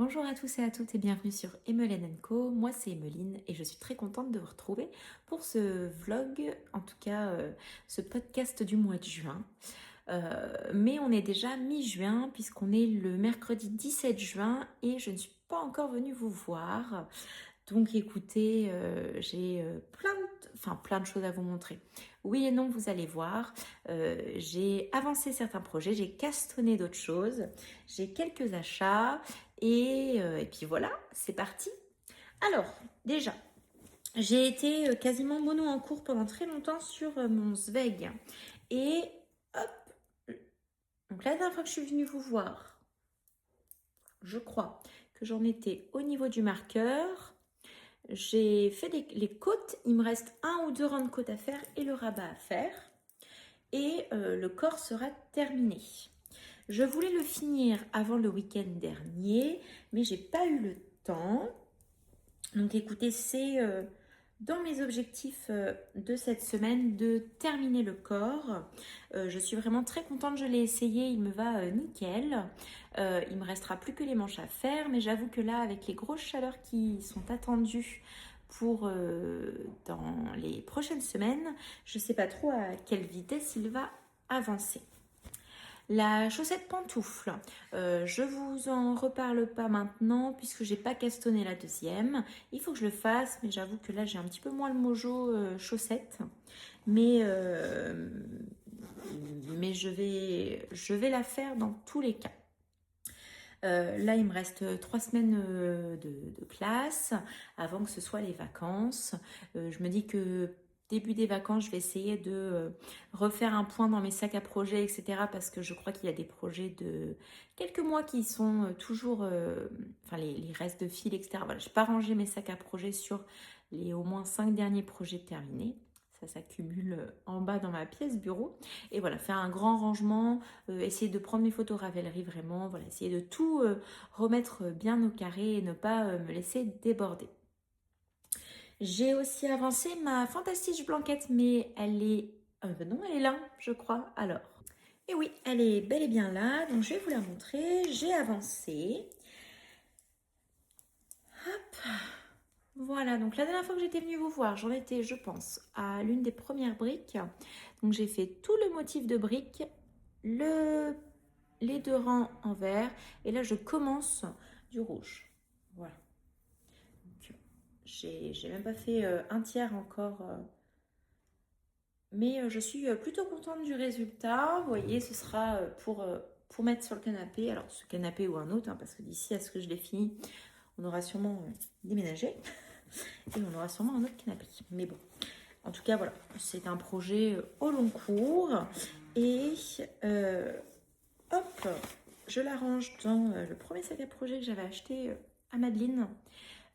Bonjour à tous et à toutes et bienvenue sur Emeline Co. Moi c'est Emeline et je suis très contente de vous retrouver pour ce vlog, en tout cas ce podcast du mois de juin. Mais on est déjà mi-juin puisqu'on est le mercredi 17 juin et je ne suis pas encore venue vous voir. Donc écoutez, j'ai plein de choses à vous montrer. Oui et non, vous allez voir. J'ai avancé certains projets, j'ai castonné d'autres choses, j'ai quelques achats et puis voilà, c'est parti. Alors, déjà, j'ai été quasiment mono en cours pendant très longtemps sur mon Zweig. Et hop, donc la dernière fois que je suis venue vous voir, je crois que j'en étais au niveau du marqueur. J'ai fait les côtes, il me reste un ou deux rangs de côtes à faire et le rabat à faire. Et le corps sera terminé. Je voulais le finir avant le week-end dernier, mais j'ai pas eu le temps. Donc écoutez, c'est dans mes objectifs de cette semaine de terminer le corps. Je suis vraiment très contente, je l'ai essayé, il me va nickel. Il me restera plus que les manches à faire, mais j'avoue que là, avec les grosses chaleurs qui sont attendues pour dans les prochaines semaines, je ne sais pas trop à quelle vitesse il va avancer. La chaussette pantoufle, je vous en reparle pas maintenant puisque j'ai pas castonné la deuxième. Il faut que je le fasse, mais j'avoue que là j'ai un petit peu moins le mojo chaussette. Mais, mais je vais la faire dans tous les cas. Là, il me reste 3 semaines de classe avant que ce soit les vacances. Je me dis que début des vacances, je vais essayer de refaire un point dans mes sacs à projets, etc. Parce que je crois qu'il y a des projets de quelques mois qui sont toujours, enfin les restes de fil, etc. Voilà, je n'ai pas rangé mes sacs à projets sur les au moins 5 derniers projets terminés. Ça s'accumule en bas dans ma pièce bureau. Et voilà, faire un grand rangement, essayer de prendre mes photos Ravelry vraiment, voilà, essayer de tout remettre bien au carré et ne pas me laisser déborder. J'ai aussi avancé ma Fantastige Blanquette, mais elle est... non, elle est là, je crois, alors. Et oui, elle est bel et bien là, donc je vais vous la montrer. J'ai avancé. Hop. Voilà, donc la dernière fois que j'étais venue vous voir, j'en étais, je pense, à l'une des premières briques. Donc j'ai fait tout le motif de briques, les deux rangs en vert, et là je commence du rouge. Voilà. J'ai même pas fait un tiers encore, mais je suis plutôt contente du résultat. Vous voyez, ce sera pour mettre sur le canapé, alors ce canapé ou un autre, hein, parce que d'ici à ce que je l'ai fini, on aura sûrement déménagé. Et on aura sûrement un autre canapé. Mais bon, en tout cas, voilà, c'est un projet au long cours. Et hop, je la range dans le premier sac à projet que j'avais acheté à Madeleine,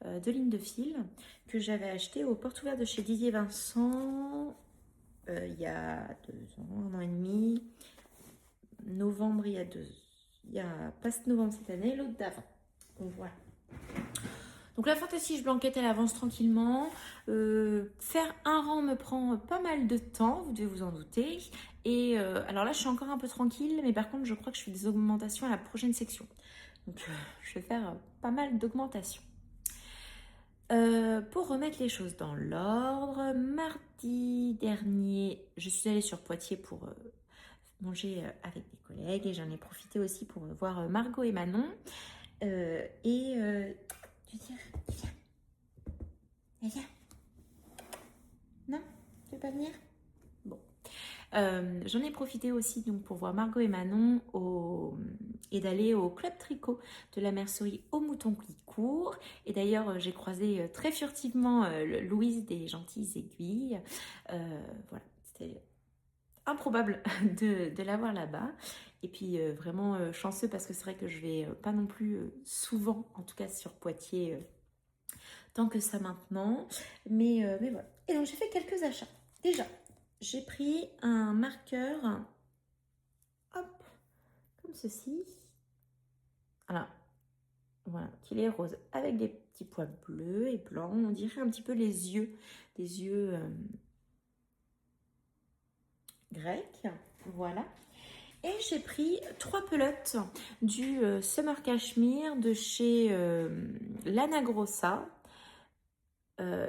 de ligne de fil, que j'avais acheté aux portes ouvertes de chez Didier Vincent il y a 2 ans, 1 an et demi. Novembre, il y a pas ce novembre cette année, l'autre d'avant. Donc voilà. Donc la Fantastige Blanquette, elle avance tranquillement. Faire un rang me prend pas mal de temps, vous devez vous en douter. Et alors là, je suis encore un peu tranquille, mais par contre, je crois que je fais des augmentations à la prochaine section. Donc je vais faire pas mal d'augmentations. Pour remettre les choses dans l'ordre, mardi dernier, je suis allée sur Poitiers pour manger avec des collègues et j'en ai profité aussi pour voir Margot et Manon. Tu viens, viens. Non, tu veux pas venir? Bon. J'en ai profité aussi donc pour voir Margot et Manon et d'aller au club tricot de la mercerie au mouton qui court. Et d'ailleurs, j'ai croisé très furtivement Louise des Gentilles Aiguilles. Voilà, c'était improbable de la voir là-bas. Et puis vraiment chanceux parce que c'est vrai que je vais pas non plus souvent, en tout cas sur Poitiers, tant que ça maintenant. Mais voilà. Et donc j'ai fait quelques achats. Déjà, j'ai pris un marqueur, hop, comme ceci. Voilà, qu'il est rose avec des petits points bleus et blancs. On dirait un petit peu les yeux, des yeux grecs. Voilà. Et j'ai pris 3 pelotes du Summer Cashmere de chez Lana Grossa,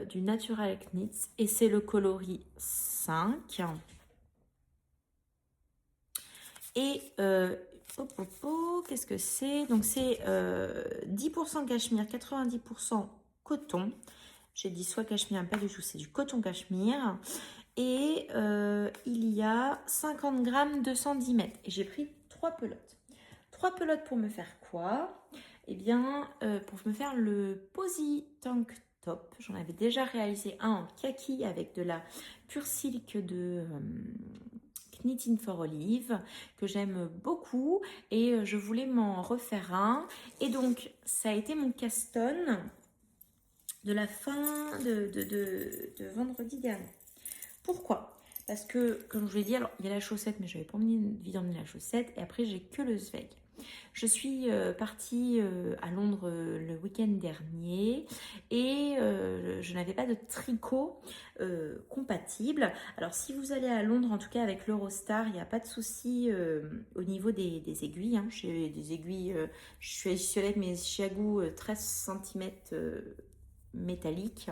du Natural Knits, et c'est le coloris 5. Et qu'est-ce que c'est? Donc c'est 10% cachemire, 90% coton. J'ai dit soit cachemire, pas du tout, c'est du coton cachemire. Et il y a 50 grammes, 210 mètres. Et j'ai pris 3 pelotes. 3 pelotes pour me faire quoi? Eh bien, pour me faire le Posy Tank Top. J'en avais déjà réalisé un en kaki avec de la Pure Silk de Knitting for Olive, que j'aime beaucoup. Et je voulais m'en refaire un. Et donc, ça a été mon caston de la fin de vendredi dernier. Pourquoi? Parce que, comme je vous l'ai dit, alors il y a la chaussette, mais je n'avais pas envie d'emmener la chaussette. Et après, j'ai que le Zweig. Je suis partie à Londres le week-end dernier et je n'avais pas de tricot compatible. Alors, si vous allez à Londres, en tout cas avec l'Eurostar, il n'y a pas de souci au niveau des aiguilles. Hein. J'ai des aiguilles, je suis allée avec mes Chiagou 13 cm métalliques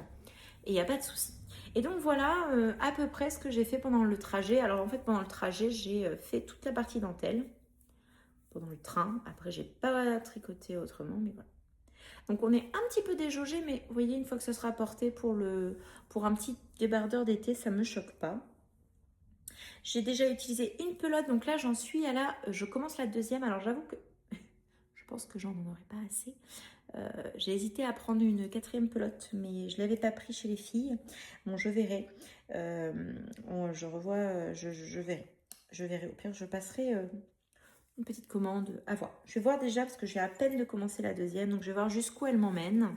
et il n'y a pas de souci. Et donc voilà à peu près ce que j'ai fait pendant le trajet. Alors en fait pendant le trajet j'ai fait toute la partie dentelle pendant le train. Après j'ai pas tricoté autrement, mais voilà. Donc on est un petit peu déjaugé, mais vous voyez une fois que ce sera porté pour un petit débardeur d'été, ça me choque pas. J'ai déjà utilisé une pelote, donc là j'en suis à je commence la deuxième. Alors j'avoue que je pense que j'en aurais pas assez. J'ai hésité à prendre une 4e pelote, mais je ne l'avais pas pris chez les filles. Bon, je verrai. Je verrai. Je verrai. Au pire, je passerai une petite commande à voir. Je vais voir déjà parce que j'ai à peine de commencer la deuxième, donc je vais voir jusqu'où elle m'emmène.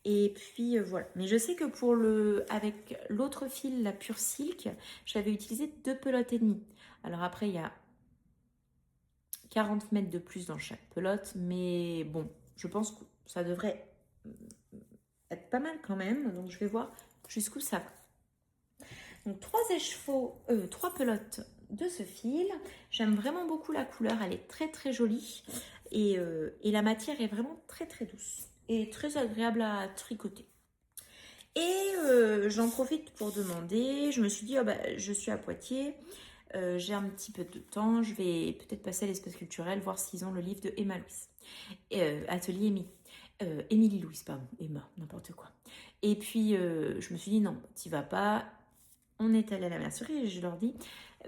Et puis voilà. Mais je sais que avec l'autre fil, la Pure Silk, j'avais utilisé 2 pelotes et demie. Alors après, il y a 40 mètres de plus dans chaque pelote, mais bon, je pense que ça devrait être pas mal quand même. Donc je vais voir jusqu'où ça va. Donc 3 pelotes de ce fil. J'aime vraiment beaucoup la couleur, elle est très très jolie. Et la matière est vraiment très très douce et très agréable à tricoter. Et j'en profite pour demander, je me suis dit, oh bah, je suis à Poitiers, j'ai un petit peu de temps, je vais peut-être passer à l'espace culturel, voir s'ils ont le livre de Emma Louise. Atelier Émilie Louise, pardon, Emma, n'importe quoi. Et puis je me suis dit, non, t'y vas pas. On est allé à la mercerie et je leur dis,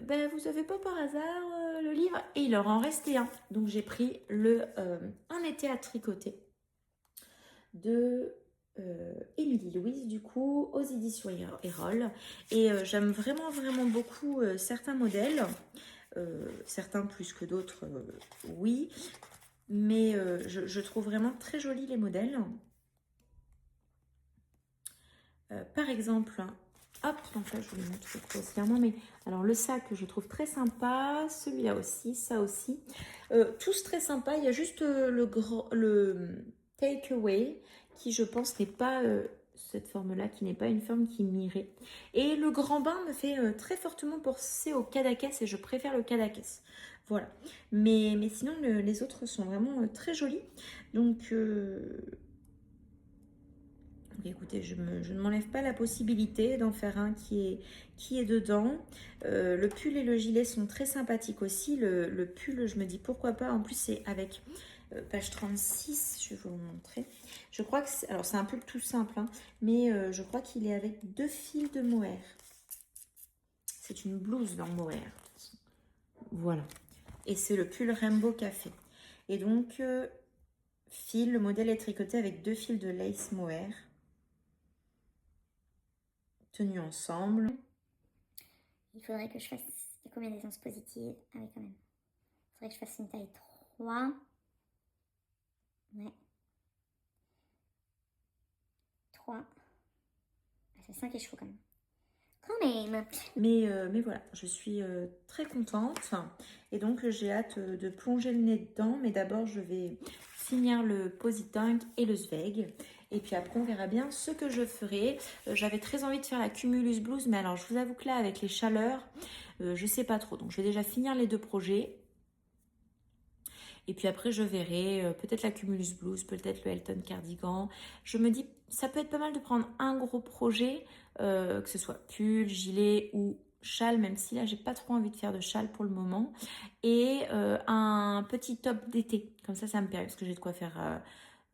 ben, vous avez pas par hasard le livre? Et il leur en restait un. Donc j'ai pris Un été à tricoter de Émilie Louise, du coup, aux éditions Erol. Et j'aime vraiment, vraiment beaucoup certains modèles. Certains plus que d'autres, oui. Mais je trouve vraiment très jolis les modèles. Par exemple, hop, donc là je vous les montre grossièrement, mais alors le sac je trouve très sympa, celui-là aussi, ça aussi, tous très sympas. Il y a juste le takeaway qui je pense n'est pas cette forme-là, qui n'est pas une forme qui m'irait. Et le grand bain me fait très fortement penser au Cadaqués et je préfère le Cadaqués. Voilà. Mais sinon les autres sont vraiment très jolis. Donc écoutez, je ne m'enlève pas la possibilité d'en faire un qui est dedans. Le pull et le gilet sont très sympathiques aussi. Le pull, je me dis pourquoi pas. En plus, c'est avec page 36, je vais vous le montrer. Je crois que alors c'est un pull tout simple, hein, mais je crois qu'il est avec 2 fils de mohair. C'est une blouse dans mohair. Voilà. Et c'est le pull Rainbow Café. Et donc, le modèle est tricoté avec 2 fils de lace mohair. Tenus ensemble. Il faudrait que je fasse des combinaisons positives. Ah oui, quand même. Il faudrait que je fasse une taille 3. Ouais. 3. Ah, c'est 5 et chevaux quand même. Quand même. Mais voilà, je suis très contente. Et donc, j'ai hâte de plonger le nez dedans. Mais d'abord, je vais finir le Posy Tank et le Zweig. Et puis après, on verra bien ce que je ferai. J'avais très envie de faire la Cumulus Blues. Mais alors, je vous avoue que là, avec les chaleurs, je sais pas trop. Donc, je vais déjà finir les 2 projets. Et puis après, je verrai peut-être la Cumulus Blues, peut-être le Elton Cardigan. Je me dis, ça peut être pas mal de prendre un gros projet, que ce soit pull, gilet ou châle, même si là, j'ai pas trop envie de faire de châle pour le moment. Et un petit top d'été. Comme ça me permet, parce que j'ai de quoi faire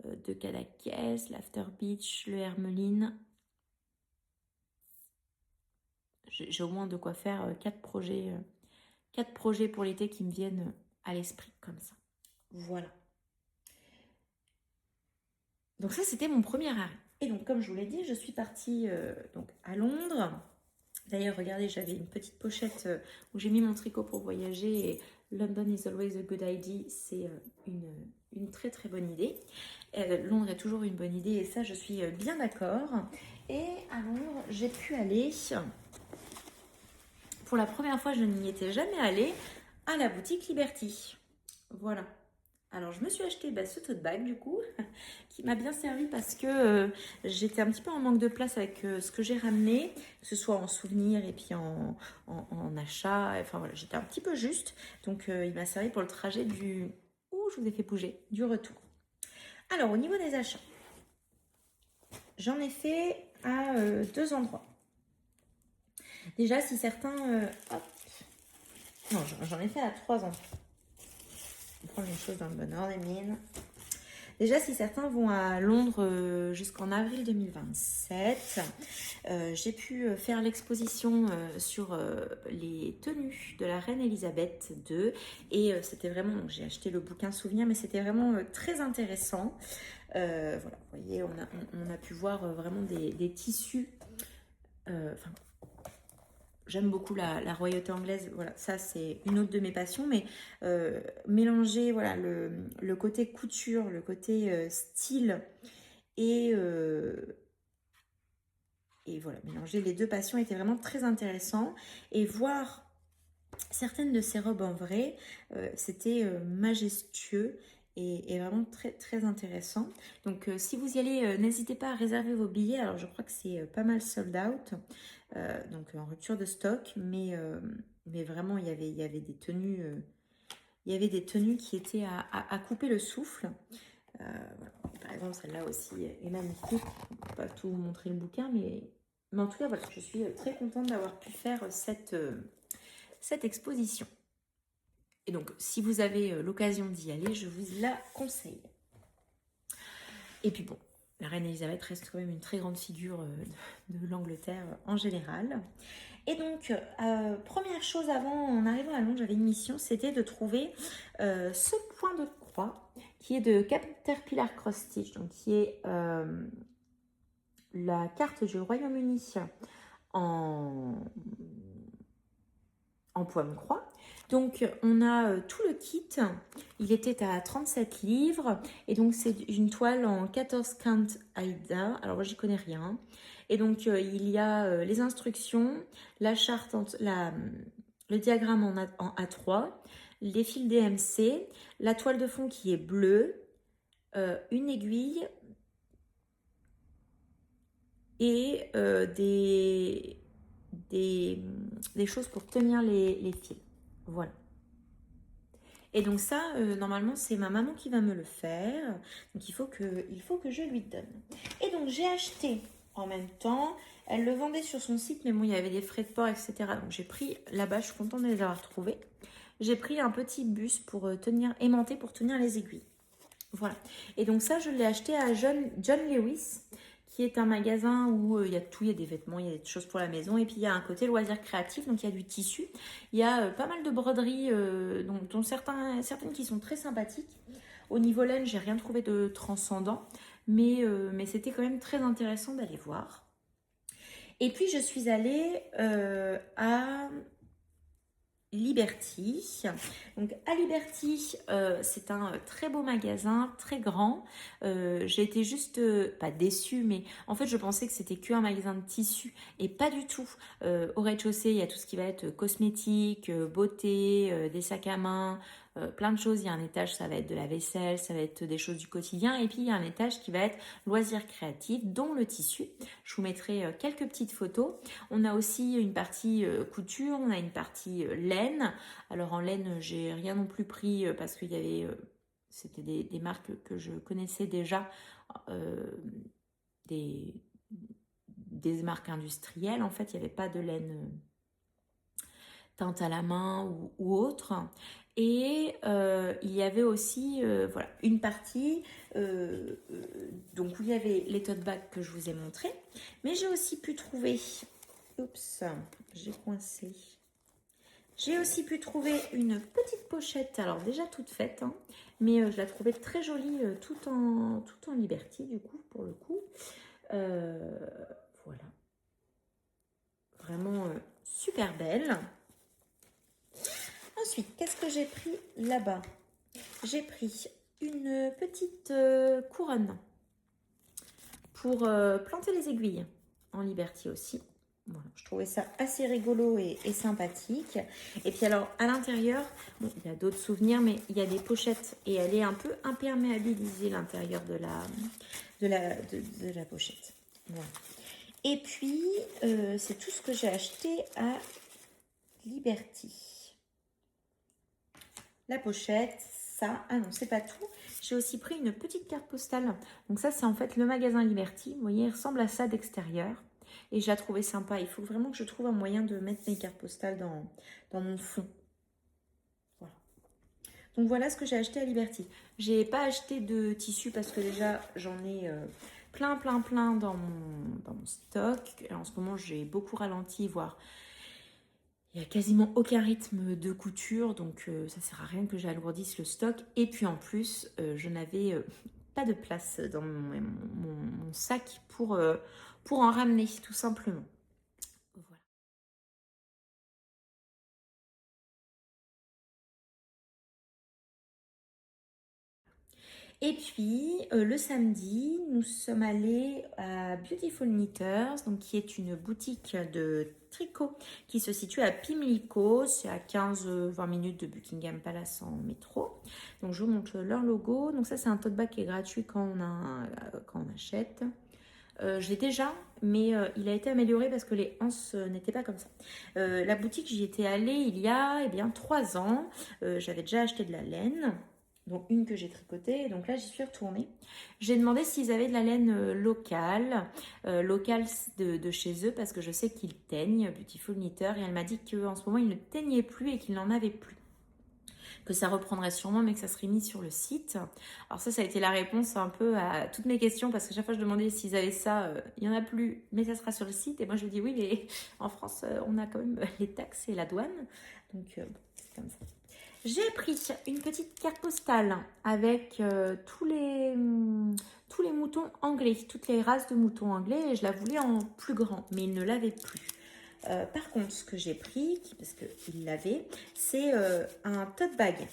de Cadaqués, l'After Beach, le Hermeline. J'ai au moins de quoi faire 4 projets pour l'été qui me viennent à l'esprit comme ça. Voilà. Donc ça, c'était mon premier arrêt. Et donc, comme je vous l'ai dit, je suis partie donc à Londres. D'ailleurs, regardez, j'avais une petite pochette où j'ai mis mon tricot pour voyager. Et London is always a good idea. C'est une très très bonne idée. Londres est toujours une bonne idée et ça, je suis bien d'accord. Et à Londres, j'ai pu aller... Pour la première fois, je n'y étais jamais allée, à la boutique Liberty. Voilà. Alors, je me suis acheté ce tote bag, du coup, qui m'a bien servi parce que j'étais un petit peu en manque de place avec ce que j'ai ramené, que ce soit en souvenir et puis en achat. Enfin, voilà, j'étais un petit peu juste. Donc, il m'a servi pour le trajet du... Ouh, je vous ai fait bouger, du retour. Alors, au niveau des achats, j'en ai fait à 2 endroits. Déjà, si certains... hop. Non, j'en ai fait à 3 endroits. On va prendre les choses dans le bon ordre, Émile. Déjà, si certains vont à Londres jusqu'en avril 2027, j'ai pu faire l'exposition sur les tenues de la reine Elisabeth II. Et c'était vraiment, donc j'ai acheté le bouquin souvenir, mais c'était vraiment très intéressant. Voilà, vous voyez, on a pu voir vraiment des tissus. J'aime beaucoup la royauté anglaise, voilà, ça c'est une autre de mes passions, mais mélanger voilà, le côté couture, le côté style et voilà, mélanger les deux passions était vraiment très intéressant. Et voir certaines de ces robes en vrai, c'était majestueux et vraiment très très intéressant. Donc si vous y allez, n'hésitez pas à réserver vos billets. Alors je crois que c'est pas mal sold out. Donc en rupture de stock, mais vraiment il y avait des tenues, qui étaient à couper le souffle. Voilà. Par exemple, celle-là aussi est magnifique. Je ne peux pas tout vous montrer le bouquin, mais en tout cas, voilà, je suis très contente d'avoir pu faire cette exposition. Et donc, si vous avez l'occasion d'y aller, je vous la conseille. Et puis bon, la reine Elisabeth reste quand même une très grande figure de l'Angleterre en général. Et donc, première chose en arrivant à Londres, j'avais une mission, c'était de trouver ce point de croix qui est de Caterpillar Cross Stitch, donc qui est la carte du Royaume-Uni en pomme-croix. Donc, on a tout le kit. Il était à 37 livres. Et donc, c'est une toile en 14 count Aida. Alors, moi, j'y connais rien. Et donc, il y a les instructions, la charte, le diagramme en A3, les fils DMC, la toile de fond qui est bleue, une aiguille et des choses pour tenir les fils. Voilà. Et donc ça, normalement, c'est ma maman qui va me le faire. Donc il faut que je lui donne. Et donc j'ai acheté en même temps. Elle le vendait sur son site, mais bon, il y avait des frais de port, etc. Donc j'ai pris là-bas, je suis contente de les avoir trouvés. J'ai pris un petit bus pour aimanté pour tenir les aiguilles. Voilà. Et donc ça, je l'ai acheté à John Lewis, qui est un magasin où il y a tout, il y a des vêtements, il y a des choses pour la maison, et puis il y a un côté loisirs créatifs, donc il y a du tissu, il y a pas mal de broderies, dont certaines qui sont très sympathiques. Au niveau laine, j'ai rien trouvé de transcendant, mais c'était quand même très intéressant d'aller voir. Et puis je suis allée à Liberty. Donc à Liberty, c'est un très beau magasin, très grand. J'ai été juste, pas déçue, mais en fait je pensais que c'était qu'un magasin de tissus et pas du tout. Au rez-de-chaussée, il y a tout ce qui va être cosmétique, beauté, des sacs à main, plein de choses. Il y a un étage, ça va être de la vaisselle, ça va être des choses du quotidien. Et puis il y a un étage qui va être loisirs créatifs, dont le tissu. Je vous mettrai quelques petites photos. On a aussi une partie couture, on a une partie laine. Alors en laine, j'ai rien non plus pris parce qu'il y avait c'était des marques que je connaissais déjà, des marques industrielles. En fait, il n'y avait pas de laine teinte à la main ou autre. Et il y avait aussi voilà, une partie donc où il y avait les tote bags que je vous ai montré. Mais j'ai aussi pu trouver... Oups, j'ai coincé. J'ai aussi pu trouver une petite pochette, alors déjà toute faite, hein, mais je la trouvais très jolie, tout en Liberty du coup, pour le coup. Voilà. Vraiment super belle. Ensuite, qu'est-ce que j'ai pris là-bas? J'ai pris une petite couronne pour planter les aiguilles en Liberty aussi. Voilà, je trouvais ça assez rigolo et sympathique. Et puis alors, à l'intérieur, bon, il y a d'autres souvenirs, mais il y a des pochettes et elle est un peu imperméabilisée, l'intérieur de la pochette. Voilà. Et puis, c'est tout ce que j'ai acheté à Liberty. La pochette, ça, ah non, c'est pas tout. J'ai aussi pris une petite carte postale. Donc ça, c'est en fait le magasin Liberty. Vous voyez, il ressemble à ça d'extérieur. Et je la trouvais sympa. Il faut vraiment que je trouve un moyen de mettre mes cartes postales dans mon fond. Voilà. Donc voilà ce que j'ai acheté à Liberty. J'ai pas acheté de tissu parce que déjà, j'en ai plein dans mon stock. Et en ce moment, j'ai beaucoup ralenti, voire... Il n'y a quasiment aucun rythme de couture, donc ça sert à rien que j'alourdisse le stock. Et puis en plus, je n'avais pas de place dans mon sac pour en ramener, tout simplement. Voilà. Et puis, le samedi, nous sommes allés à Beautiful Knitters, donc, qui est une boutique de tricot qui se situe à Pimlico. C'est à 15-20 minutes de Buckingham Palace en métro. Donc, je vous montre leur logo. Donc, ça, c'est un tote bag qui est gratuit quand on achète. Je l'ai déjà, mais il a été amélioré parce que les anses n'étaient pas comme ça. La boutique, j'y étais allée il y a 3 ans. J'avais déjà acheté de la laine, donc une que j'ai tricotée. Donc là, j'y suis retournée. J'ai demandé s'ils avaient de la laine locale de chez eux, parce que je sais qu'ils teignent, Beautiful Knitter, et elle m'a dit qu'en ce moment, ils ne teignaient plus et qu'ils n'en avaient plus. Que ça reprendrait sûrement, mais que ça serait mis sur le site. Alors ça a été la réponse un peu à toutes mes questions, parce que chaque fois je demandais s'ils avaient ça, il n'y en a plus, mais ça sera sur le site. Et moi je dis oui, mais en France, on a quand même les taxes et la douane. Donc c'est comme ça. J'ai pris une petite carte postale avec tous les moutons anglais, toutes les races de moutons anglais, et je la voulais en plus grand, mais il ne l'avait plus. Par contre, ce que j'ai pris, parce qu'il l'avait, c'est un tote bag.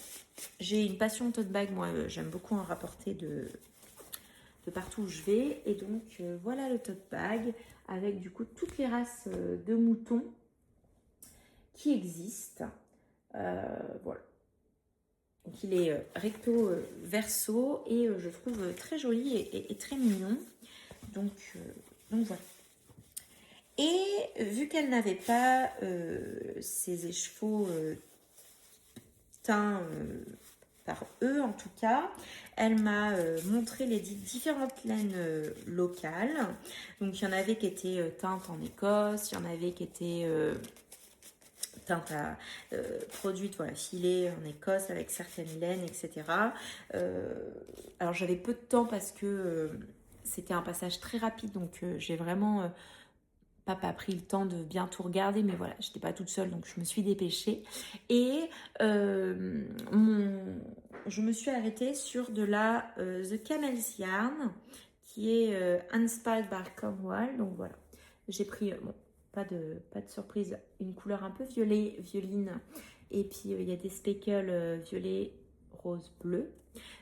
J'ai une passion tote bag, moi j'aime beaucoup en rapporter de partout où je vais. Et donc voilà le tote bag avec du coup toutes les races de moutons qui existent. Voilà. Donc il est recto verso et je trouve très joli et très mignon. Donc voilà. Et vu qu'elle n'avait pas ses écheveaux teints par eux en tout cas, elle m'a montré les différentes laines locales. Donc il y en avait qui étaient teintes en Écosse, il y en avait qui étaient teintes produites, voilà, filées en Écosse avec certaines laines, etc. Alors j'avais peu de temps parce que c'était un passage très rapide, donc j'ai vraiment pas pris le temps de bien tout regarder, mais voilà, j'étais pas toute seule, donc je me suis dépêchée. Et je me suis arrêtée sur de la The Camel's Yarn, qui est Inspired by Cornwall. Donc voilà, j'ai pris, bon, pas de surprise, une couleur un peu violine, et puis il y a des speckles violet, rose, bleu.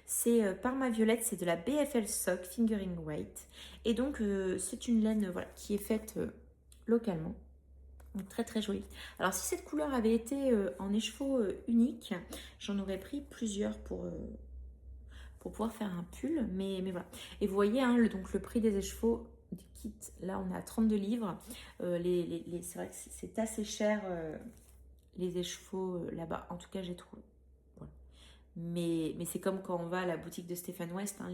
C'est Parma Violette, c'est de la BFL Sock Fingering Weight. Et donc c'est une laine voilà, qui est faite localement. Donc très très jolie. Alors si cette couleur avait été en écheveau unique, j'en aurais pris plusieurs pour pouvoir faire un pull. Mais voilà. Et vous voyez, hein, donc le prix des écheveaux du kit, là on est à 32 livres. C'est vrai que c'est assez cher les écheveaux là-bas. En tout cas j'ai trouvé. Voilà. mais c'est comme quand on va à la boutique de Stéphane West, hein,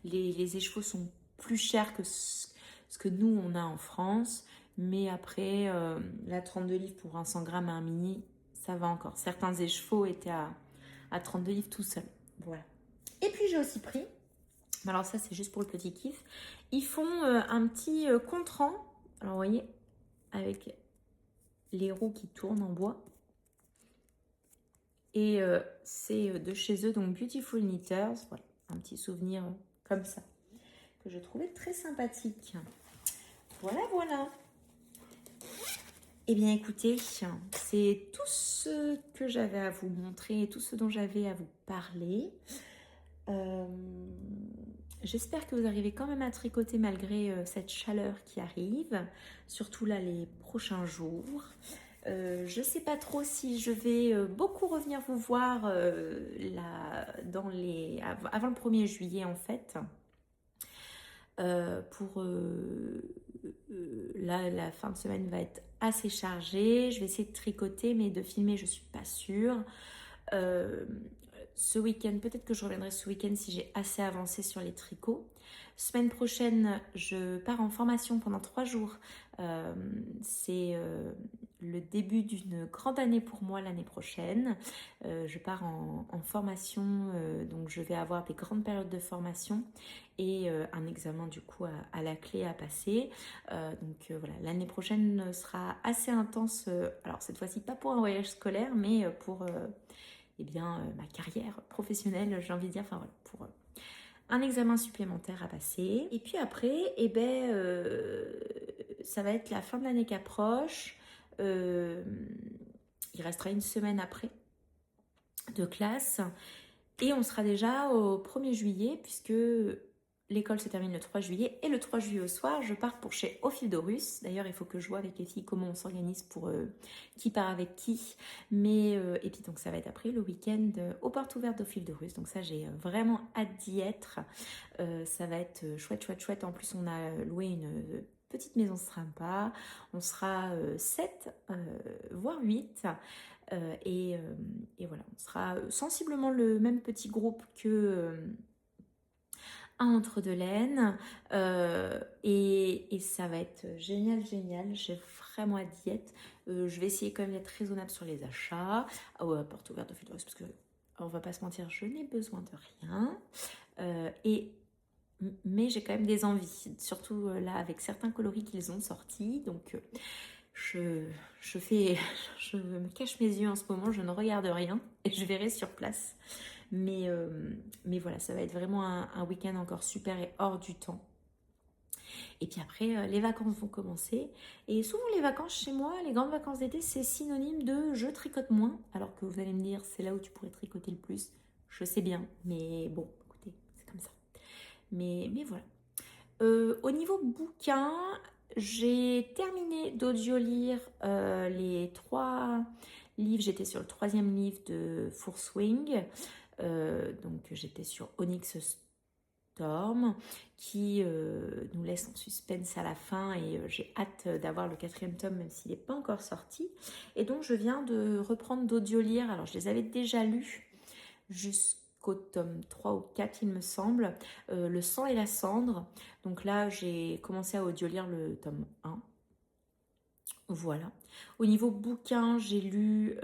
les écheveaux sont plus chers que ce que nous on a en France, mais après la 32 livres pour un 100 grammes à un mini, ça va encore. Certains écheveaux étaient à 32 livres tout seul. Voilà. Et puis j'ai aussi pris, alors ça c'est juste pour le petit kiff, ils font un petit contrant, alors vous voyez, avec les roues qui tournent en bois. Et c'est de chez eux, donc Beautiful Knitters. Voilà, un petit souvenir comme ça, que je trouvais très sympathique. Voilà, voilà. Eh bien, écoutez, c'est tout ce que j'avais à vous montrer, tout ce dont j'avais à vous parler. J'espère que vous arrivez quand même à tricoter malgré cette chaleur qui arrive, surtout là les prochains jours. Je ne sais pas trop si je vais beaucoup revenir vous voir là, avant le 1er juillet en fait. Là, la fin de semaine va être assez chargée. Je vais essayer de tricoter, mais de filmer, je ne suis pas sûre. Ce week-end, peut-être que je reviendrai ce week-end si j'ai assez avancé sur les tricots. Semaine prochaine, je pars en formation pendant 3 jours. C'est le début d'une grande année pour moi l'année prochaine. Je pars en formation, donc je vais avoir des grandes périodes de formation et un examen du coup à la clé à passer. Donc voilà, l'année prochaine sera assez intense. Alors cette fois-ci pas pour un voyage scolaire, mais pour ma carrière professionnelle, j'ai envie de dire. Enfin voilà, pour un examen supplémentaire à passer. Et puis après, ça va être la fin de l'année qui approche. Il restera une semaine après de classe. Et on sera déjà au 1er juillet, puisque l'école se termine le 3 juillet. Et le 3 juillet au soir, je pars pour chez Ophildorus. D'ailleurs, il faut que je vois avec les filles comment on s'organise pour qui part avec qui. Et puis donc ça va être après le week-end aux portes ouvertes d'Ophildorus. Donc ça, j'ai vraiment hâte d'y être. Ça va être chouette, chouette, chouette. En plus, on a loué une petite maison sympa. On sera 7, voire 8. Et voilà, on sera sensiblement le même petit groupe que à Entre-deux-Laines. Et ça va être génial, génial. J'ai vraiment hâte d'y être. Je vais essayer quand même d'être raisonnable sur les achats. Porte ouverte de Philodorus, parce que on va pas se mentir, je n'ai besoin de rien. Mais j'ai quand même des envies, surtout là avec certains coloris qu'ils ont sortis. Donc je me cache mes yeux en ce moment, je ne regarde rien et je verrai sur place. Mais voilà, ça va être vraiment un week-end encore super et hors du temps. Et puis après, les vacances vont commencer. Et souvent, les vacances chez moi, les grandes vacances d'été, c'est synonyme de je tricote moins. Alors que vous allez me dire, c'est là où tu pourrais tricoter le plus. Je sais bien, mais bon, écoutez, c'est comme ça. Mais voilà. Au niveau bouquin, j'ai terminé d'audio-lire les 3 livres. J'étais sur le 3e livre de Fourswing. Donc j'étais sur Onyx Storm qui nous laisse en suspense à la fin et j'ai hâte d'avoir le 4e tome même s'il n'est pas encore sorti. Et donc je viens de reprendre d'audio-lire. Alors je les avais déjà lus jusqu'au tome 3 ou 4 il me semble, Le sang et la cendre. Donc là j'ai commencé à audio-lire le tome 1. Voilà. Au niveau bouquin, j'ai lu,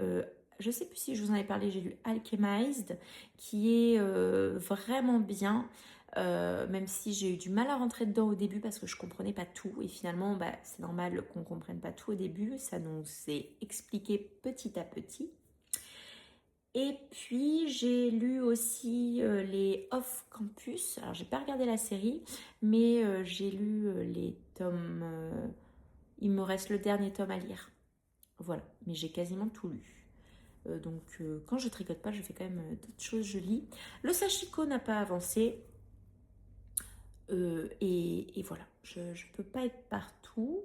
je sais plus si je vous en ai parlé, j'ai lu Alchemized, qui est vraiment bien, même si j'ai eu du mal à rentrer dedans au début parce que je comprenais pas tout. Et finalement, c'est normal qu'on comprenne pas tout au début, ça nous est expliqué petit à petit. Et puis j'ai lu aussi les Off Campus. Alors j'ai pas regardé la série, mais j'ai lu les tomes. Il me reste le dernier tome à lire. Voilà, mais j'ai quasiment tout lu. Donc quand je tricote pas, je fais quand même d'autres choses, je lis. Le sashiko n'a pas avancé. Et voilà, je ne peux pas être partout.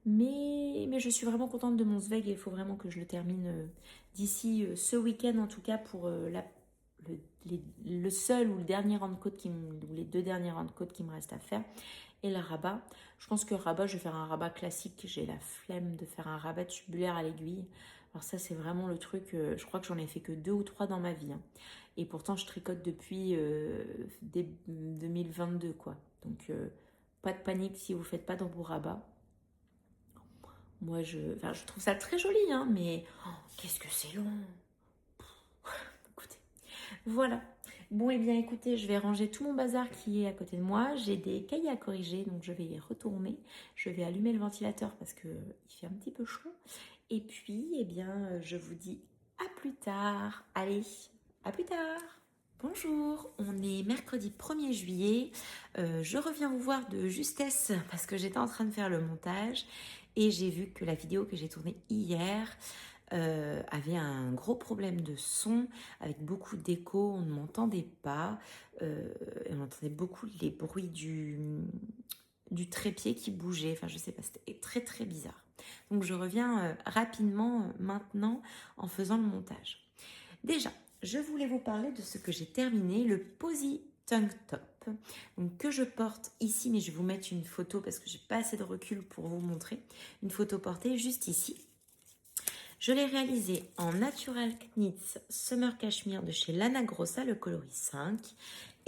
Mais je suis vraiment contente de mon Zweig et il faut vraiment que je le termine d'ici ce week-end en tout cas pour le seul ou le dernier rang de côte ou les 2 derniers rangs de côte qui me restent à faire. Et le rabat, je pense que rabat, je vais faire un rabat classique. J'ai la flemme de faire un rabat tubulaire à l'aiguille. Alors ça, c'est vraiment le truc, je crois que j'en ai fait que 2 ou 3 dans ma vie, hein. Et pourtant, je tricote depuis dès 2022, quoi. Donc, pas de panique si vous faites pas d'embout rabat. Moi, je trouve ça très joli, hein, mais oh, qu'est-ce que c'est long. Écoutez, voilà. Bon, et bien écoutez, je vais ranger tout mon bazar qui est à côté de moi. J'ai des cahiers à corriger, donc je vais y retourner. Je vais allumer le ventilateur parce qu'il fait un petit peu chaud. Et puis, eh bien, je vous dis à plus tard. Allez, à plus tard. Bonjour, on est mercredi 1er juillet. Je reviens vous voir de justesse parce que j'étais en train de faire le montage et j'ai vu que la vidéo que j'ai tournée hier avait un gros problème de son avec beaucoup d'écho, on ne m'entendait pas et on entendait beaucoup les bruits du trépied qui bougeait, enfin je sais pas, c'était très très bizarre. Donc je reviens rapidement maintenant en faisant le montage. Déjà, je voulais vous parler de ce que j'ai terminé, le Posy Tank Top, donc que je porte ici, mais je vais vous mettre une photo parce que j'ai pas assez de recul pour vous montrer, une photo portée juste ici. Je l'ai réalisé en Natural Knits Summer Cashmere de chez Lana Grossa, le coloris 5.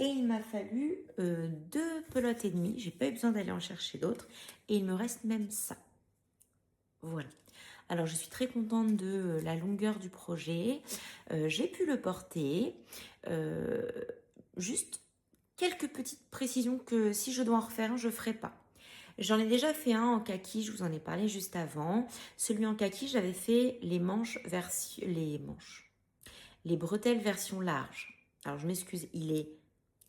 Et il m'a fallu 2 pelotes et demie. J'ai pas eu besoin d'aller en chercher d'autres. Et il me reste même ça. Voilà. Alors je suis très contente de la longueur du projet. J'ai pu le porter. Juste quelques petites précisions que si je dois en refaire un, je ne ferai pas. J'en ai déjà fait un en kaki, je vous en ai parlé juste avant. Celui en kaki, j'avais fait les les bretelles version large. Alors je m'excuse, il est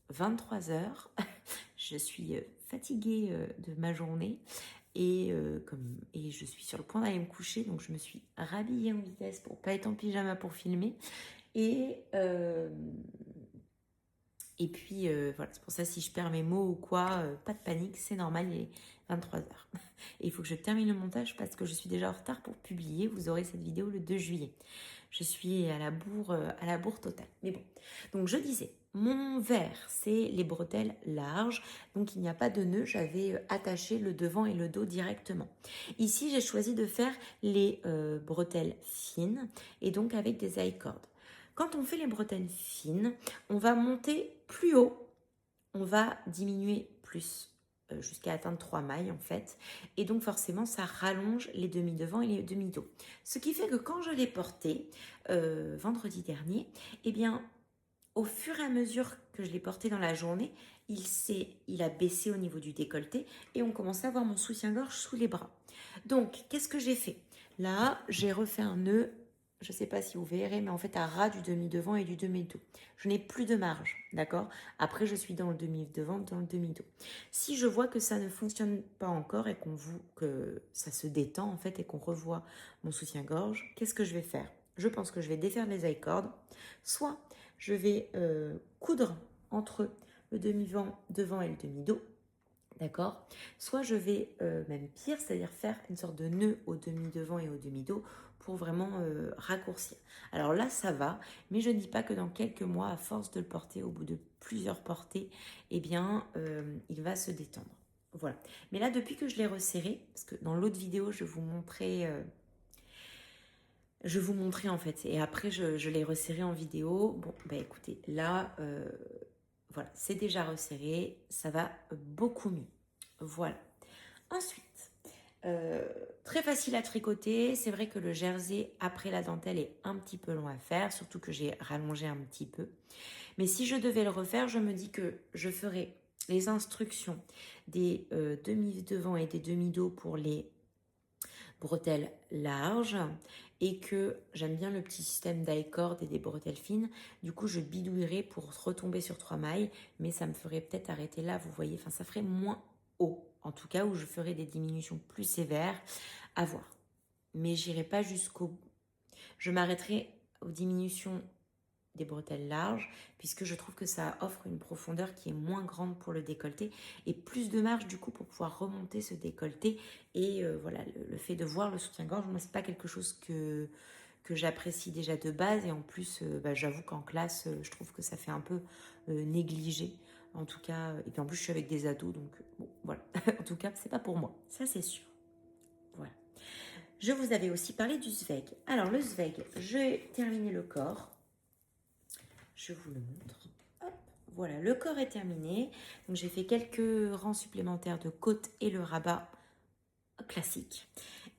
23 heures. Je suis fatiguée de ma journée et je suis sur le point d'aller me coucher, donc je me suis rhabillée en vitesse pour pas être en pyjama pour filmer. Et puis voilà, c'est pour ça si je perds mes mots ou quoi, pas de panique, c'est normal, il est 23 heures. Et il faut que je termine le montage parce que je suis déjà en retard pour publier. Vous aurez cette vidéo le 2 juillet. Je suis à la bourre totale. Mais bon, donc je disais, mon verre, c'est les bretelles larges. Donc il n'y a pas de nœud, j'avais attaché le devant et le dos directement. Ici, j'ai choisi de faire les bretelles fines et donc avec des I-cords. Quand on fait les bretelles fines, on va monter plus haut, on va diminuer plus jusqu'à atteindre 3 mailles en fait. Et donc forcément, ça rallonge les demi-devants et les demi-dos. Ce qui fait que quand je l'ai porté vendredi dernier, eh bien, au fur et à mesure que je l'ai porté dans la journée, il a baissé au niveau du décolleté et on commençait à voir mon soutien-gorge sous les bras. Donc, qu'est-ce que j'ai fait? Là, j'ai refait un nœud, je ne sais pas si vous verrez, mais en fait à ras du demi-devant et du demi-dos. Je n'ai plus de marge, d'accord? Après, je suis dans le demi-devant, dans le demi-dos. Si je vois que ça ne fonctionne pas encore et que ça se détend en fait et qu'on revoit mon soutien-gorge, qu'est-ce que je vais faire? Je pense que je vais défaire les I-cords, soit je vais coudre entre le demi-devant et le demi-dos, d'accord? Soit je vais même pire, c'est-à-dire faire une sorte de nœud au demi-devant et au demi-dos pour vraiment raccourcir. Alors là, ça va, mais je ne dis pas que dans quelques mois, à force de le porter, au bout de plusieurs portées, eh bien, il va se détendre. Voilà. Mais là, depuis que je l'ai resserré, parce que dans l'autre vidéo, je vous montrais en fait, et après je l'ai resserré en vidéo. Bon, bah écoutez, là, voilà, c'est déjà resserré, ça va beaucoup mieux. Voilà. Ensuite, très facile à tricoter. C'est vrai que le jersey après la dentelle est un petit peu long à faire, surtout que j'ai rallongé un petit peu. Mais si je devais le refaire, je me dis que je ferais les instructions des demi-devant et des demi-dos pour les bretelles larges et que j'aime bien le petit système d'i-cord et des bretelles fines. Du coup, je bidouillerai pour retomber sur 3 mailles, mais ça me ferait peut-être arrêter là, vous voyez, enfin ça ferait moins haut, en tout cas où je ferai des diminutions plus sévères à voir. Mais j'irai pas jusqu'au bout. Je m'arrêterai aux diminutions des bretelles larges puisque je trouve que ça offre une profondeur qui est moins grande pour le décolleté et plus de marge du coup pour pouvoir remonter ce décolleté et voilà, le fait de voir le soutien-gorge, moi c'est pas quelque chose que j'apprécie déjà de base et en plus j'avoue qu'en classe je trouve que ça fait un peu négligé en tout cas, et puis en plus je suis avec des ados donc bon voilà en tout cas c'est pas pour moi, ça c'est sûr. Voilà. Je vous avais aussi parlé du Zweig. Alors le Zweig, j'ai terminé le corps. Je vous le montre. Hop, voilà, le corps est terminé. Donc j'ai fait quelques rangs supplémentaires de côte et le rabat classique.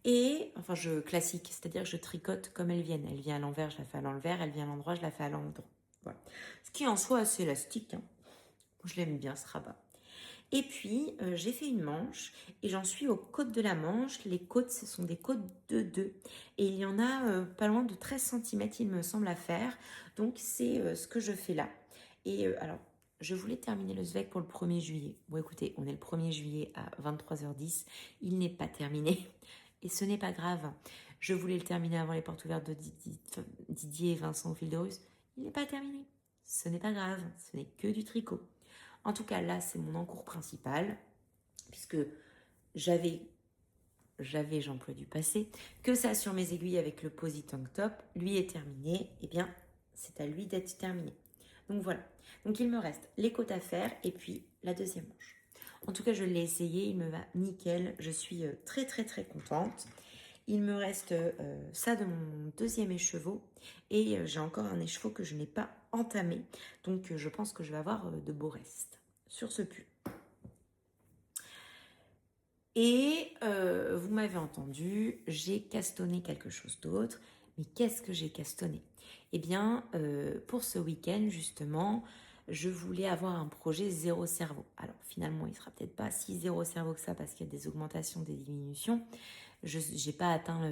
Et, enfin, classique, c'est-à-dire que je tricote comme elles viennent. Elle vient à l'envers, je la fais à l'envers. Elle vient à l'endroit, je la fais à l'endroit. Voilà. Ce qui en soi assez élastique. Hein. Je l'aime bien ce rabat. Et puis, j'ai fait une manche et j'en suis aux côtes de la manche. Les côtes, ce sont des côtes de 2. Et il y en a pas loin de 13 cm, il me semble, à faire. Donc, c'est ce que je fais là. Et alors, je voulais terminer le Zweig pour le 1er juillet. Bon, écoutez, on est le 1er juillet à 23h10. Il n'est pas terminé. Et ce n'est pas grave. Je voulais le terminer avant les portes ouvertes de Didier et Vincent au fil de Russe. Il n'est pas terminé. Ce n'est pas grave. Ce n'est que du tricot. En tout cas, là, c'est mon encours principal, puisque j'emploie du passé, que ça sur mes aiguilles avec le Posy Tank Top, lui est terminé, eh bien, c'est à lui d'être terminé. Donc voilà. Donc il me reste les côtes à faire et puis la deuxième manche. En tout cas, je l'ai essayé, il me va nickel, je suis très très très contente. Il me reste ça de mon deuxième écheveau et j'ai encore un écheveau que je n'ai pas entamé. Donc je pense que je vais avoir de beaux restes sur ce pull. Et vous m'avez entendu, j'ai castonné quelque chose d'autre. Mais qu'est-ce que j'ai castonné? Eh bien, pour ce week-end, justement, je voulais avoir un projet zéro cerveau. Alors, finalement, il ne sera peut-être pas si zéro cerveau que ça parce qu'il y a des augmentations, des diminutions. Je n'ai pas atteint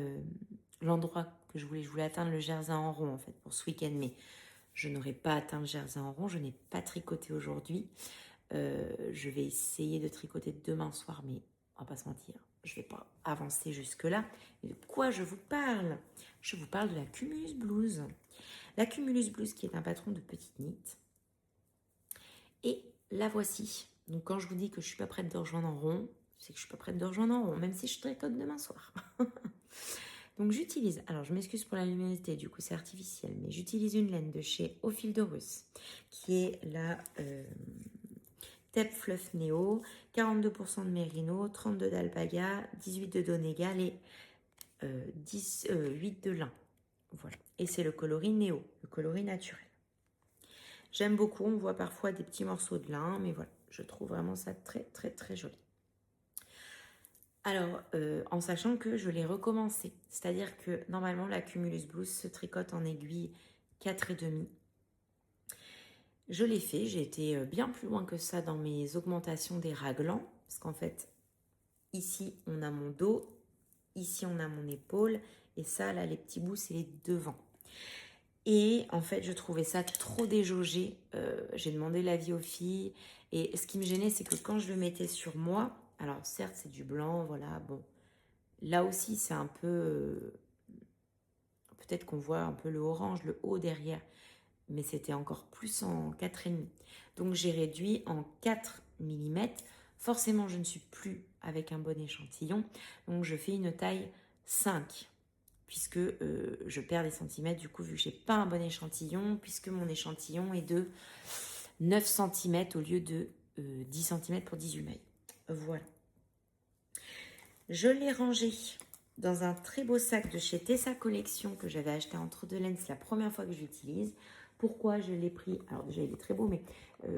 l'endroit que je voulais. Je voulais atteindre le jersey en rond, en fait, pour ce week-end. Mais je n'aurais pas atteint le jersey en rond. Je n'ai pas tricoté aujourd'hui. Je vais essayer de tricoter demain soir, mais on va pas se mentir, je ne vais pas avancer jusque-là. Mais de quoi je vous parle? Je vous parle de la Cumulus Blues. La Cumulus Blues qui est un patron de petite knit. Et la voici. Donc quand je vous dis que je ne suis pas prête de rejoindre en rond, c'est que je ne suis pas prête de rejoindre en rond, même si je tricote demain soir. Donc j'utilise, alors je m'excuse pour la luminosité, du coup c'est artificiel, mais j'utilise une laine de chez Au fil de Russe, qui est la Tep Fluff Neo, 42% de mérino, 32 d'alpaga, 18 de donégal et 8 de lin. Voilà. Et c'est le coloris Neo, le coloris naturel. J'aime beaucoup, on voit parfois des petits morceaux de lin, mais voilà, je trouve vraiment ça très très très joli. Alors, en sachant que je l'ai recommencé, c'est-à-dire que normalement la Cumulus Blues se tricote en aiguille 4,5. Je l'ai fait, j'ai été bien plus loin que ça dans mes augmentations des raglans, parce qu'en fait, ici on a mon dos, ici on a mon épaule, et ça là les petits bouts c'est les devants. Et en fait je trouvais ça trop déjaugé, j'ai demandé l'avis aux filles, et ce qui me gênait c'est que quand je le mettais sur moi, alors certes c'est du blanc, voilà, bon, là aussi c'est un peu, peut-être qu'on voit un peu le orange, le haut derrière, mais c'était encore plus en 4,5. Donc j'ai réduit en 4 mm. Forcément, je ne suis plus avec un bon échantillon. Donc je fais une taille 5, puisque je perds des centimètres, du coup, vu que je n'ai pas un bon échantillon, puisque mon échantillon est de 9 cm au lieu de 10 cm pour 18 mailles. Voilà. Je l'ai rangé dans un très beau sac de chez Tessa Collection que j'avais acheté entre deux laines. C'est la première fois que j'utilise. Pourquoi je l'ai pris? Alors déjà il est très beau, mais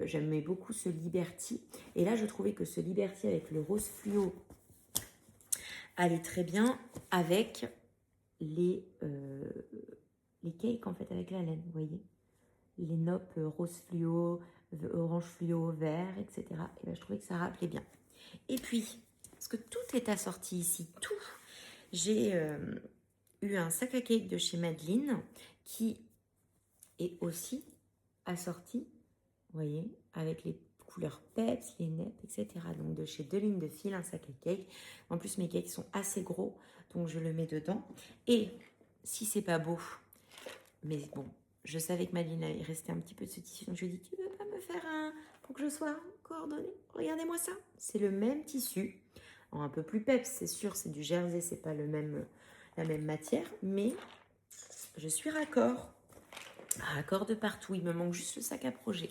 j'aimais beaucoup ce Liberty. Et là je trouvais que ce Liberty avec le rose fluo allait très bien avec les cakes en fait, avec la laine, vous voyez. Les noppes rose fluo, orange fluo, vert, etc. Et ben, je trouvais que ça rappelait bien. Et puis, parce que tout est assorti ici, tout. J'ai eu un sac à cake de chez Madeline qui est aussi assorti, vous voyez, avec les couleurs peps, les nettes, etc. Donc de chez 2 lignes de fil, un sac à cake. En plus, mes cakes sont assez gros, donc je le mets dedans. Et si c'est pas beau, mais bon, je savais que Madeline allait rester un petit peu de ce tissu, donc je lui ai dit, tu veux pas me faire un pour que je sois coordonnée? Regardez-moi ça, c'est le même tissu, un peu plus peps, c'est sûr, c'est du jersey, c'est pas la même matière, mais je suis raccord. Raccord de partout, il me manque juste le sac à projet.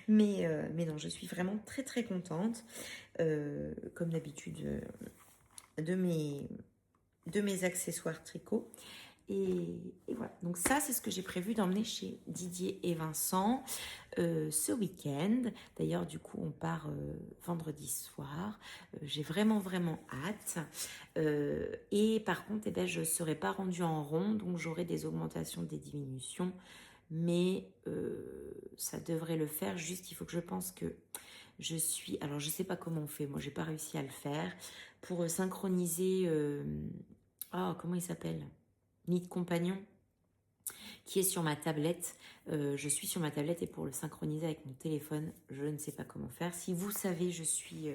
mais non, je suis vraiment très très contente. Comme d'habitude, de mes de mes accessoires tricot. Et voilà, donc ça c'est ce que j'ai prévu d'emmener chez Didier et Vincent ce week-end. D'ailleurs du coup on part vendredi soir. J'ai vraiment hâte. Et par contre je ne serai pas rendue en rond, donc j'aurai des augmentations, des diminutions. Mais ça devrait le faire, juste il faut que je pense que je suis... Alors je sais pas comment on fait, moi j'ai pas réussi à le faire. Pour synchroniser... comment il s'appelle, Nid Compagnon, qui est sur ma tablette. Je suis sur ma tablette et pour le synchroniser avec mon téléphone, je ne sais pas comment faire. Si vous savez, je suis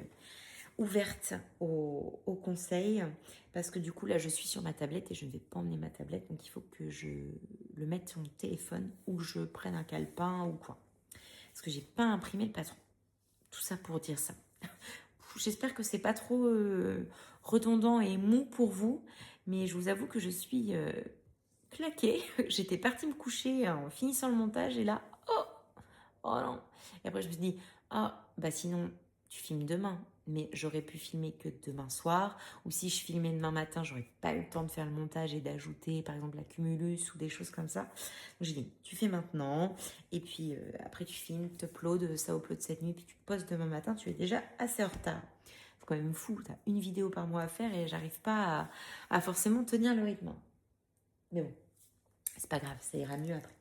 ouverte aux conseils parce que du coup là je suis sur ma tablette et je ne vais pas emmener ma tablette, donc il faut que je le mette sur mon téléphone ou que je prenne un calepin ou quoi. Parce que j'ai pas imprimé le patron. Tout ça pour dire ça. J'espère que c'est pas trop redondant et mou pour vous, mais je vous avoue que je suis claquée. J'étais partie me coucher en finissant le montage et là, oh non. Et après je me suis dit, bah sinon tu filmes demain, mais j'aurais pu filmer que demain soir, ou si je filmais demain matin, j'aurais pas eu le temps de faire le montage et d'ajouter par exemple la cumulus ou des choses comme ça. Donc j'ai dit, tu fais maintenant, et puis après tu filmes, t'uploades, ça upload cette nuit, puis tu postes demain matin, tu es déjà assez en retard. C'est quand même fou, t'as une vidéo par mois à faire et j'arrive pas à forcément tenir le rythme. Mais bon, c'est pas grave, ça ira mieux après.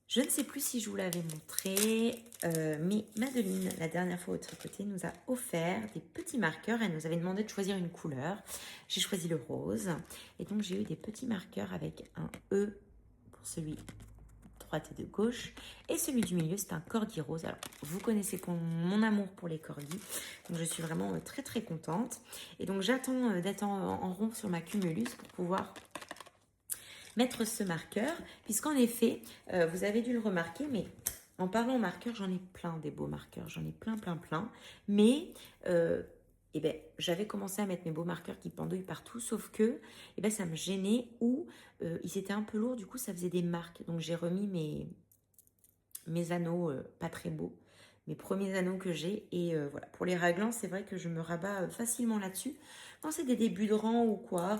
Je ne sais plus si je vous l'avais montré, mais Madeline, la dernière fois au tricoté, nous a offert des petits marqueurs. Elle nous avait demandé de choisir une couleur. J'ai choisi le rose. Et donc, j'ai eu des petits marqueurs avec un E pour celui de droite et de gauche. Et celui du milieu, c'est un corgi rose. Alors, vous connaissez mon amour pour les corgis. Donc, je suis vraiment très contente. Et donc, j'attends d'être en rond sur ma cumulus pour pouvoir mettre ce marqueur, puisqu'en effet, vous avez dû le remarquer, mais en parlant marqueur, j'en ai plein des beaux marqueurs, j'en ai plein, mais j'avais commencé à mettre mes beaux marqueurs qui pendouillent partout, sauf que ça me gênait ou ils étaient un peu lourds, du coup ça faisait des marques, donc j'ai remis mes anneaux pas très beaux, mes premiers anneaux que j'ai, et voilà, pour les raglans, c'est vrai que je me rabats facilement là-dessus. Quand c'est des débuts de rang ou quoi,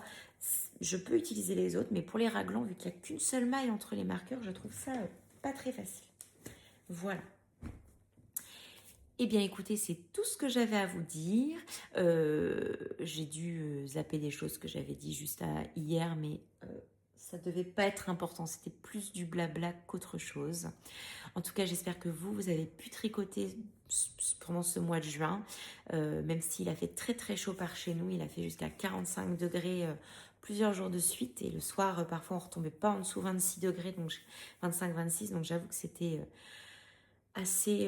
je peux utiliser les autres, mais pour les raglans, vu qu'il n'y a qu'une seule maille entre les marqueurs, je trouve ça pas très facile. Voilà. Eh bien, écoutez, c'est tout ce que j'avais à vous dire. J'ai dû zapper des choses que j'avais dit juste hier, mais ça devait pas être important. C'était plus du blabla qu'autre chose. En tout cas, j'espère que vous avez pu tricoter pendant ce mois de juin, même s'il a fait très chaud par chez nous. Il a fait jusqu'à 45 degrés plusieurs jours de suite. Et le soir, parfois, on ne retombait pas en dessous 26 degrés, donc 25-26. Donc, j'avoue que c'était assez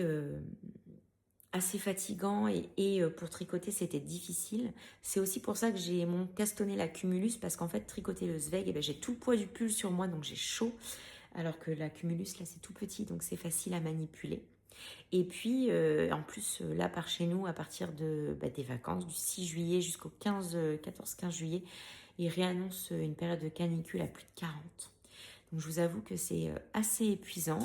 fatigant et pour tricoter c'était difficile. C'est aussi pour ça que j'ai castonné la cumulus, parce qu'en fait tricoter le Zweig, j'ai tout le poids du pull sur moi, donc j'ai chaud, alors que la cumulus là c'est tout petit, donc c'est facile à manipuler. Et puis en plus là par chez nous, à partir des vacances du 6 juillet jusqu'au 14-15 juillet, ils réannoncent une période de canicule à plus de 40. Donc je vous avoue que c'est assez épuisant,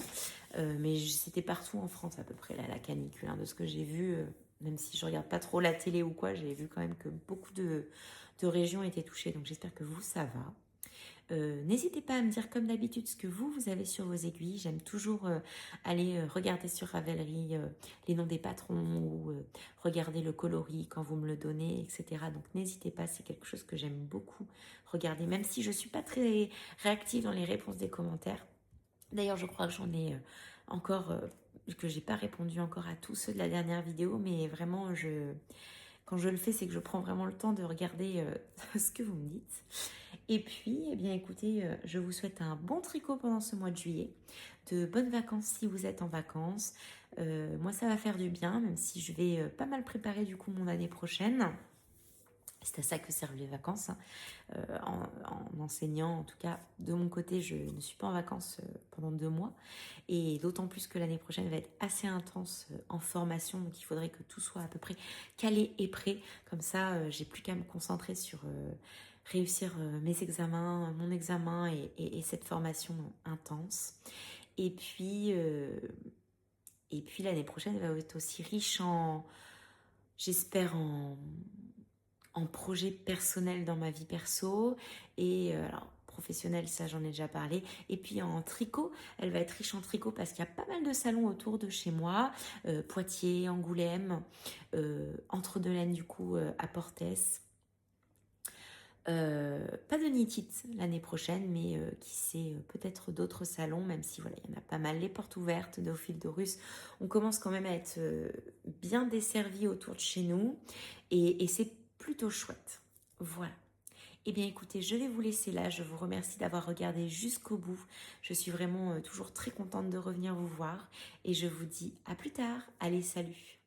mais c'était partout en France à peu près là, la canicule, de ce que j'ai vu, même si je regarde pas trop la télé ou quoi, j'ai vu quand même que beaucoup de régions étaient touchées, donc j'espère que vous ça va. N'hésitez pas à me dire comme d'habitude ce que vous avez sur vos aiguilles. J'aime toujours aller regarder sur Ravelry les noms des patrons ou regarder le coloris quand vous me le donnez, etc. Donc n'hésitez pas, c'est quelque chose que j'aime beaucoup regarder, même si je ne suis pas très réactive dans les réponses des commentaires. D'ailleurs, je crois que j'en ai encore, que j'ai pas répondu encore à tous ceux de la dernière vidéo, mais vraiment, quand je le fais, c'est que je prends vraiment le temps de regarder ce que vous me dites. Et puis, eh bien, écoutez, je vous souhaite un bon tricot pendant ce mois de juillet, de bonnes vacances si vous êtes en vacances. Moi, ça va faire du bien, même si je vais pas mal préparer du coup mon année prochaine. C'est à ça que servent les vacances. En enseignant, en tout cas, de mon côté, je ne suis pas en vacances pendant 2 mois. Et d'autant plus que l'année prochaine va être assez intense en formation. Donc, il faudrait que tout soit à peu près calé et prêt. Comme ça, j'ai plus qu'à me concentrer sur réussir mes examens, mon examen et cette formation intense. Et puis l'année prochaine va être aussi riche j'espère en projet personnel dans ma vie perso. Et alors, professionnel, ça j'en ai déjà parlé. Et puis en tricot, elle va être riche en tricot parce qu'il y a pas mal de salons autour de chez moi. Poitiers, Angoulême, Entre-deux-Laines du coup à Portès. Pas de Knit l'année prochaine, mais qui sait, peut-être d'autres salons, même si voilà, il y en a pas mal, les portes ouvertes de Au fil de Russe. On commence quand même à être bien desservi autour de chez nous et c'est plutôt chouette. Voilà. Eh bien écoutez, je vais vous laisser là. Je vous remercie d'avoir regardé jusqu'au bout. Je suis vraiment toujours très contente de revenir vous voir et je vous dis à plus tard. Allez, salut!